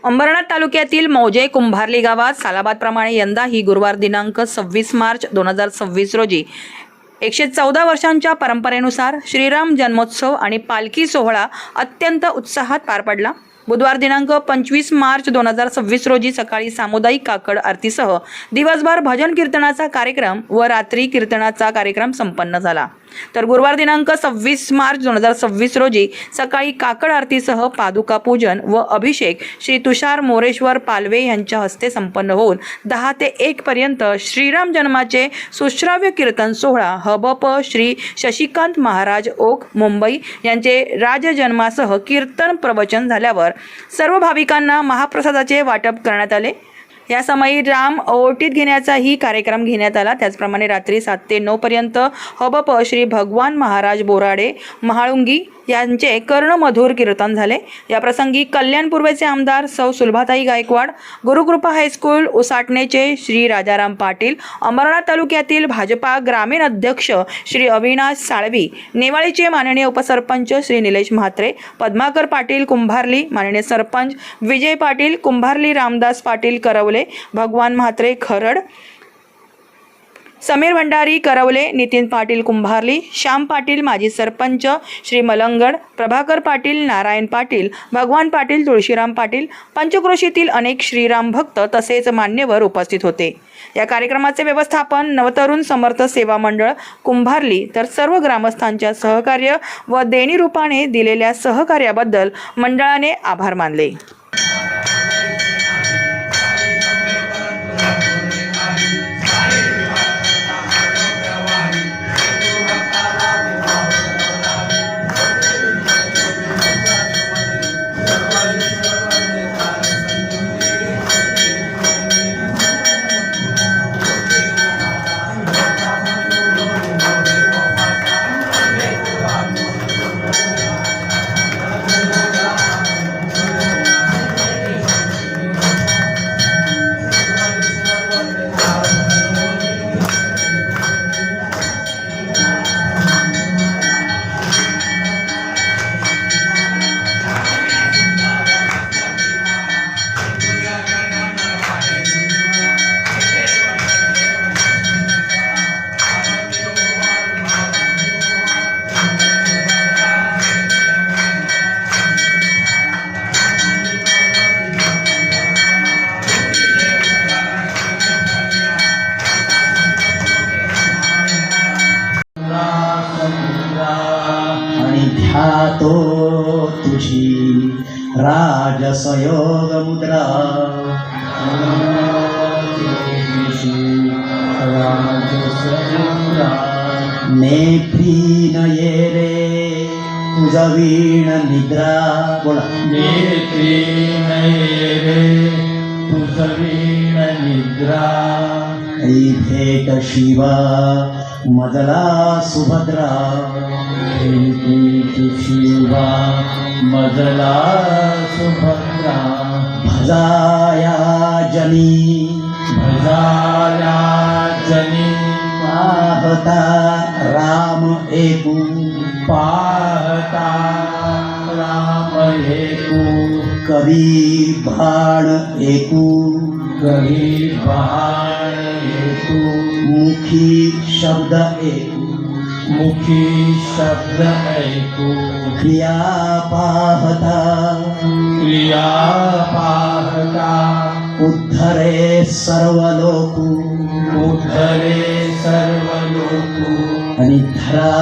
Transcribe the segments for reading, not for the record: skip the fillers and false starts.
अंबरनाथ तालुक्यातील मौजे कुंभारली गावात सालाबादप्रमाणे यंदाही गुरुवार दिनांक 26 मार्च 2026 रोजी 114 वर्षांच्या परंपरेनुसार श्रीराम जन्मोत्सव आणि पालखी सोहळा अत्यंत उत्साहात पार पडला। बुधवार दिनांक 25 मार्च 2026 रोजी सकाळी सामुदायिक काकड आरतीसह दिवसभर भजन कीर्तनाचा कार्यक्रम व रात्री कीर्तनाचा कार्यक्रम संपन्न झाला। तर गुरुवार दिनांक 26 मार्च 2026 रोजी सकाळी काकड आरतीसह पादुका पूजन व अभिषेक श्री तुषार मोरेश्वर पालवे यांच्या हस्ते संपन्न होऊन 10 ते 1 पर्यंत श्रीराम जन्माचे सुश्राव्य कीर्तन सोहळा हबप श्री शशिकांत महाराज ओक मुंबई यांचे राजजन्मासह कीर्तन प्रवचन झाल्यावर सर्व भाविकांना महाप्रसादाचे वाटप करण्यात आले। या समयी राम ओटीत घेण्याचाही कार्यक्रम घेण्यात आला। त्याचप्रमाणे रात्री 7 ते 9 पर्यंत हबप श्री भगवान महाराज बोराडे महाळुंगी यांचे कर्णमधुर कीर्तन झाले। या प्रसंगी कल्याण पूर्वेचे आमदार सौ सुलभाताई गायकवाड, गुरुकृपा हायस्कूल उसाटणेचे श्री राजाराम पाटील, अंबरनाथ तालुक्यातील भाजपा ग्रामीण अध्यक्ष श्री अविनाश साळवी, नेवाळीचे माननीय उपसरपंच श्री निलेश म्हात्रे, पद्माकर पाटील कुंभारली, माननीय सरपंच विजय पाटील कुंभारली, रामदास पाटील करवले, भगवान म्हात्रे खरड, समीर भंडारी करवले, नितीन पाटील कुंभारली, श्याम पाटील माजी सरपंच श्री मलंगड, प्रभाकर पाटील, नारायण पाटील, भगवान पाटील, तुळशीराम पाटील, पंचक्रोशीतील अनेक श्रीराम भक्त तसेच मान्यवर उपस्थित होते। या कार्यक्रमाचे व्यवस्थापन नवतरुण समर्थ सेवा मंडळ कुंभारली तर सर्व ग्रामस्थांच्या सहकार्य व देणी रूपाने दिलेल्या सहकार्याबद्दल मंडळाने आभार मानले। ध्यातो तुझी राजसयोग मुद्रा नेत्री नये रे तुझ वीण निद्रा बोला नेत्री नये रे तुझ वीण निद्रा ऐ भेट शिवा मदला सुभद्रा शिवा मदला सुभद्रा भजाया जनी पाहता राम एकू पाहता राम एकू कवी भाण एकू कही बाण एकू मुखी शब्द एकू मुखी शब्द ऐकू क्रिया पाहता उद्धरे सर्व लोकू उद्धरे सर्व लोकू आणि धरा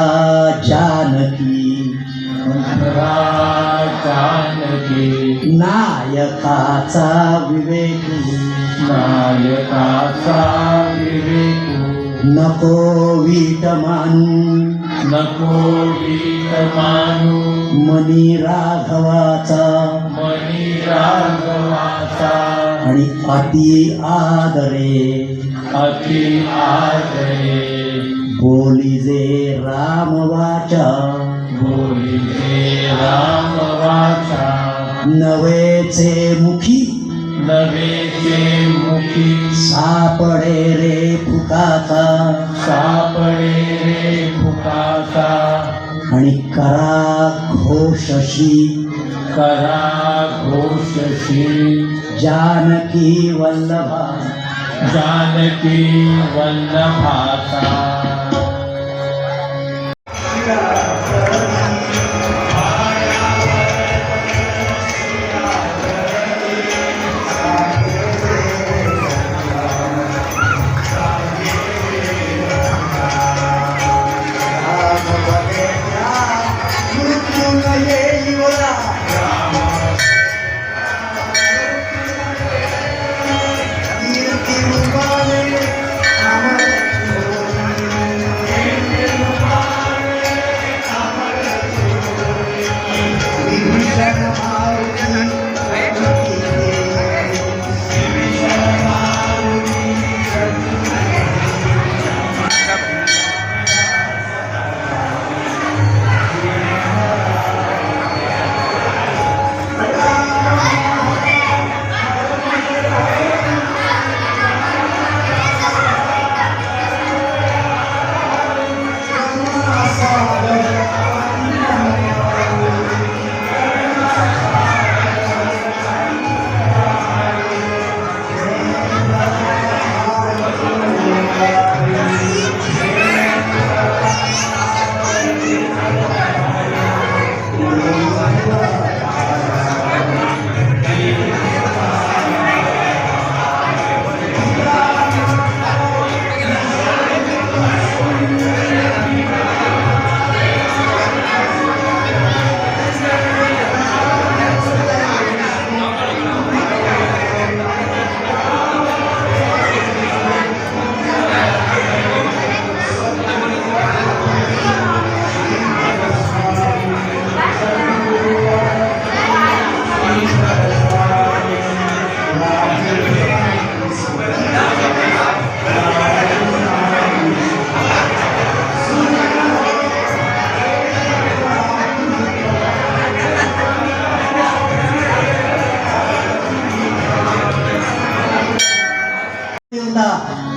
जानकी जानकी नायकाचा विवेकू नायकाचा विवेकू नको वीट मानू नको वीट मानू मनी राघवाचा आणि अति आदरे बोली जे राम वाचा नवेचे मुखी सापडे रे फुकाचा आणि करा घोषशी करा घोषशी जानकी वल्लभा जानकी वल्लभाचा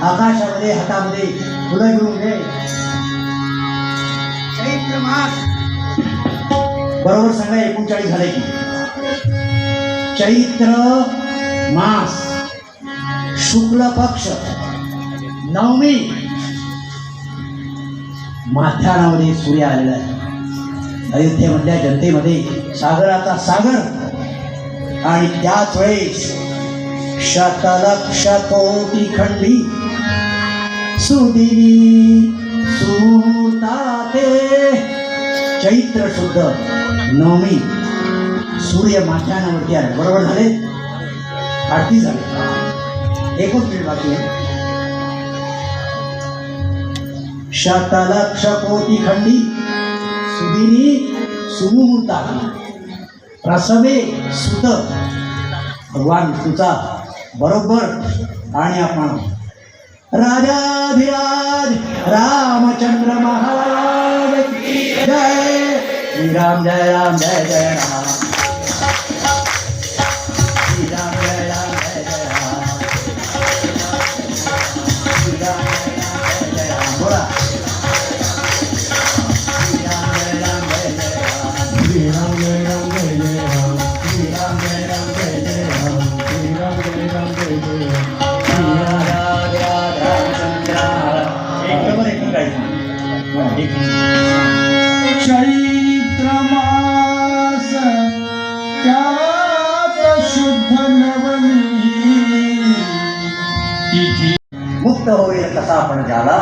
आकाशामध्ये हातामध्ये फुलं घेऊन घे. चैत्र मास बरोबर सांगा 39 झाले की चैत्र मास शुक्ल पक्ष नवमी माथ्यानामध्ये सूर्य आलेला आहे. अयोध्येमधल्या जनतेमध्ये सागराचा सागर आणि त्याच वेळेस शतलक्ष कोटी खंडी सुदिनी सुमुहूर्ताते चैत्र शुद्ध नवमी सूर्य माथ्यानावरती आहे. बरोबर झाले? आरती झाली. एकच मिनिट बाकी आहे. शतलक्ष कोटी खंडी सुदिनी सुमुहूर्ता प्रसवे सुत भगवान विष्णूचा बरोबर. आणि आपण राजाधिराज रामचंद्र महाराज की जय. श्रीराम जय राम जय जय राम. श्रीराम जय राम जय जय राम. श्रीराम जय राम जय जय राम. बोला. श्रीराम जय राम जय जय राम. श्रीराम जय राम जय जय राम. श्रीराम जय राम जय जय राम. श्रीराम जय राम जय जय राम. चैत्र मास त्यात शुद्ध नवमी तिथी मुक्त होईल कसा आपण झाला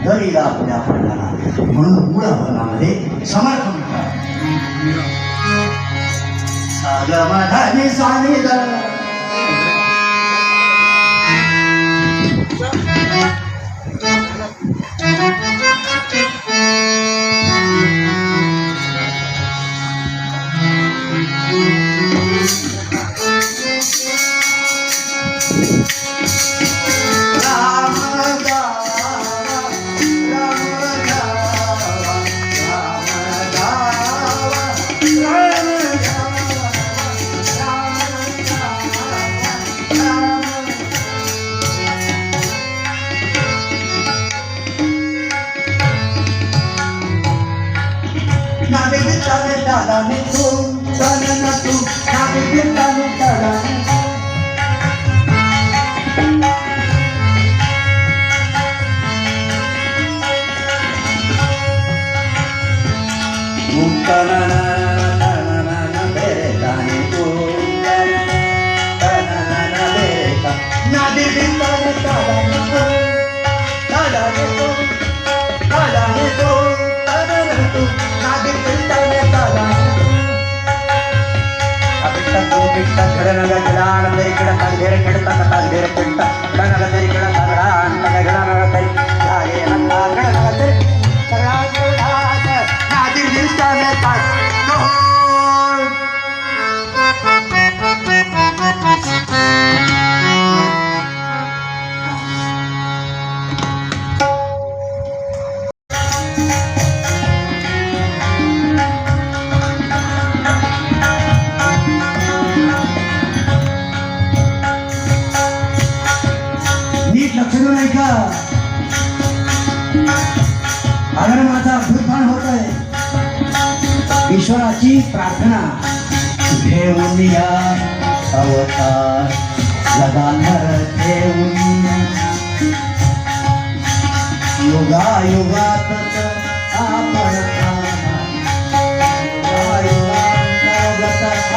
घरीला पुढे आपण झाला. म्हणून मूळ भवनामध्ये समर्थ म्हणतात. सागमधानी सानिध तू नादी कीर्तन करा नादी कीर्तन नीट लक्ष देऊ नाही का? आगमनाचा अभ्युत्थान होत आहे. ईश्वराची प्रार्थना घेऊन या अवतार जगांवर ठेवून युगा युगात आपण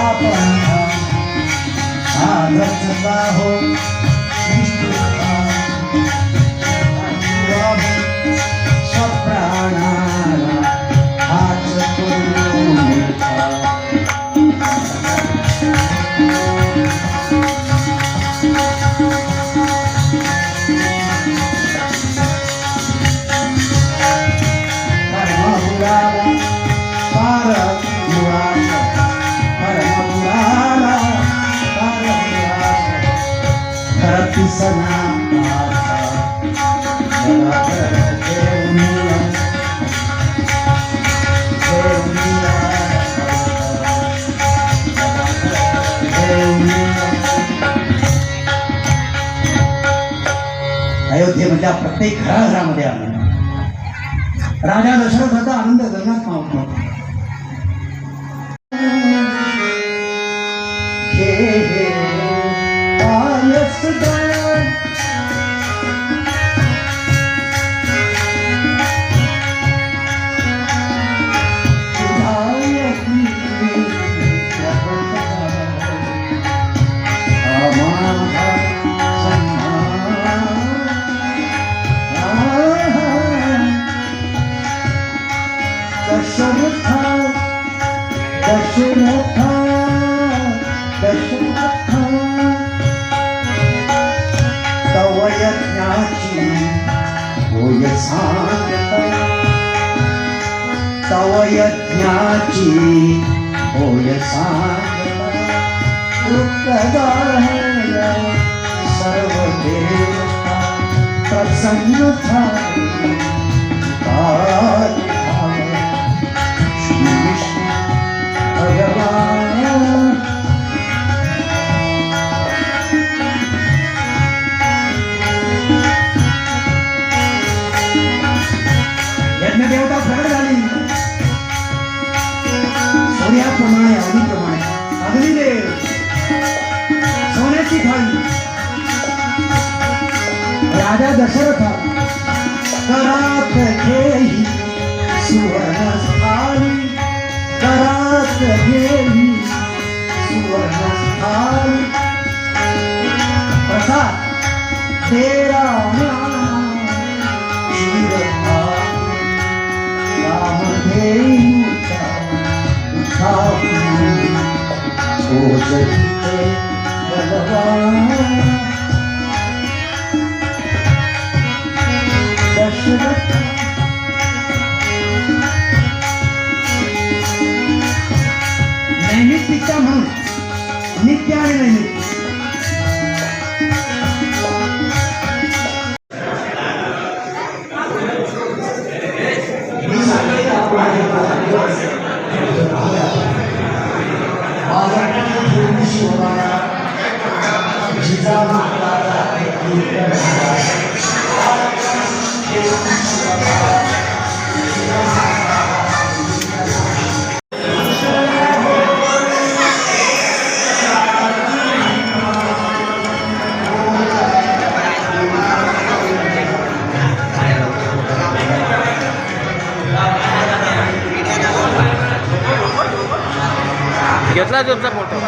आपण आगत हो स्वप्राणाला हात करून अयोध्येमधल्या प्रत्येक घराघरामध्ये आले. राजा दशरथाचा आनंद गगनात मावत नव्हता. तव यज्ञाची होय सांगता, तव यज्ञाची होय सांगता, उत्तराय सर्व देवता प्रसन्न झाले. श्री विष्णू भगवान यज्ञदेवता प्रकट झाली. सोन्याप्रमाणे अग्नीप्रमाणे अग्निदेव सोन्याची थाळी राजा दशरथ करात घेई सुवर्ण थाळी, करात घेई सुवर्ण थाळी. प्रसाद तेरा नैमित्तिकता म्हणून नित्य आणि नैमित्तिक घेतला तुमचा फोटो.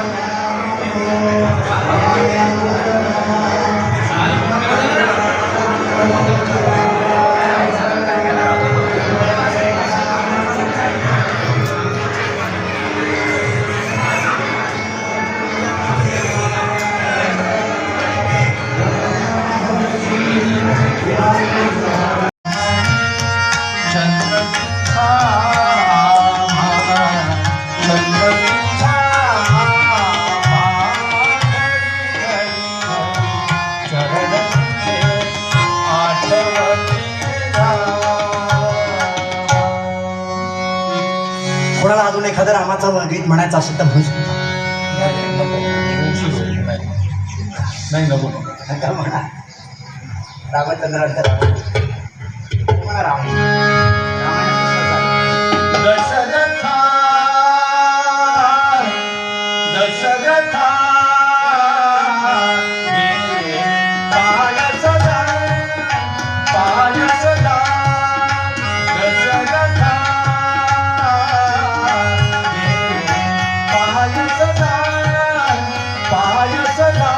कोणाला अजून एखादं रामाचं गीत म्हणायचं असेल तर म्हणू शकतो. नाही नको. नका म्हणा. रामचंद्र म्हणा राम. दशरथा दशरथा पाय सदा दशरथा पाय सदा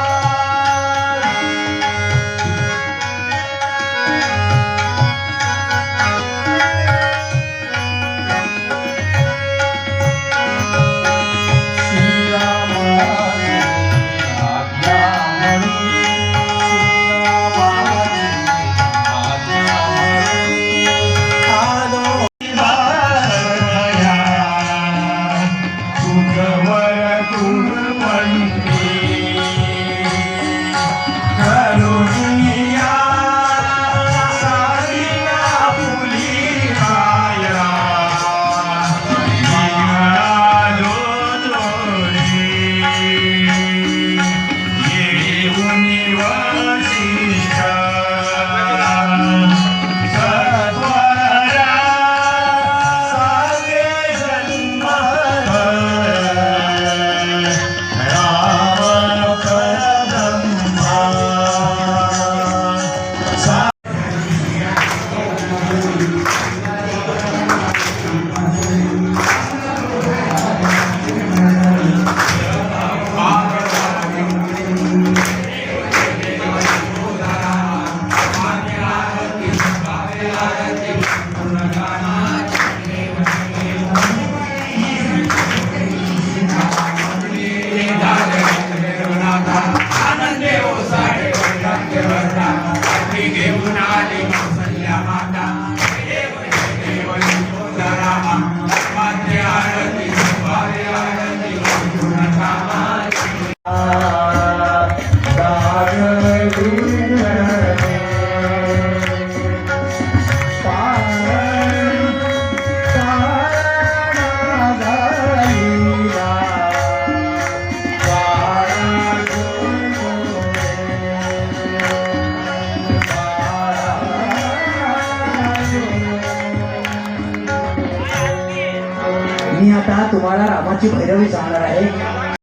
मी आता तुम्हाला रामाची भैरवी सांगणार आहे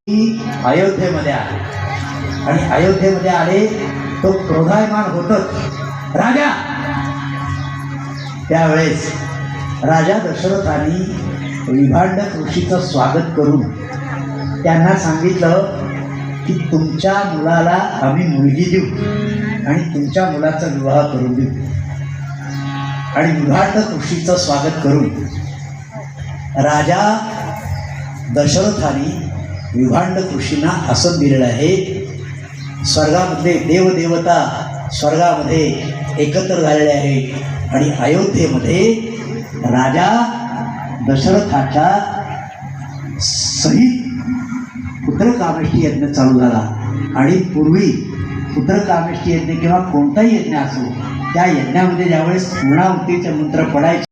की अयोध्येमध्ये आले आणि अयोध्येमध्ये आले तो क्रोधायमान होतच राजा. त्यावेळेस राजा दशरथाने विभांडक ऋषीचं स्वागत करून त्यांना सांगितलं की तुमच्या मुलाला आम्ही मुलगी देऊ आणि तुमच्या मुलाचा विवाह करून देऊ. आणि विभांडक ऋषीचं स्वागत करून राजा दशरथाने विभांडक ऋषींना आसन दिलेलं आहे. स्वर्गामधले देवदेवता स्वर्गामध्ये एकत्र झालेले आहे आणि अयोध्येमध्ये राजा दशरथाच्या सहित पुत्रकामेष्टी यज्ञ चालू झाला. आणि पूर्वी पुत्रकामेष्टी यज्ञ किंवा कोणताही यज्ञ असो त्या यज्ञामध्ये ज्यावेळेस पूर्णाहुतीचे मंत्र पडायचे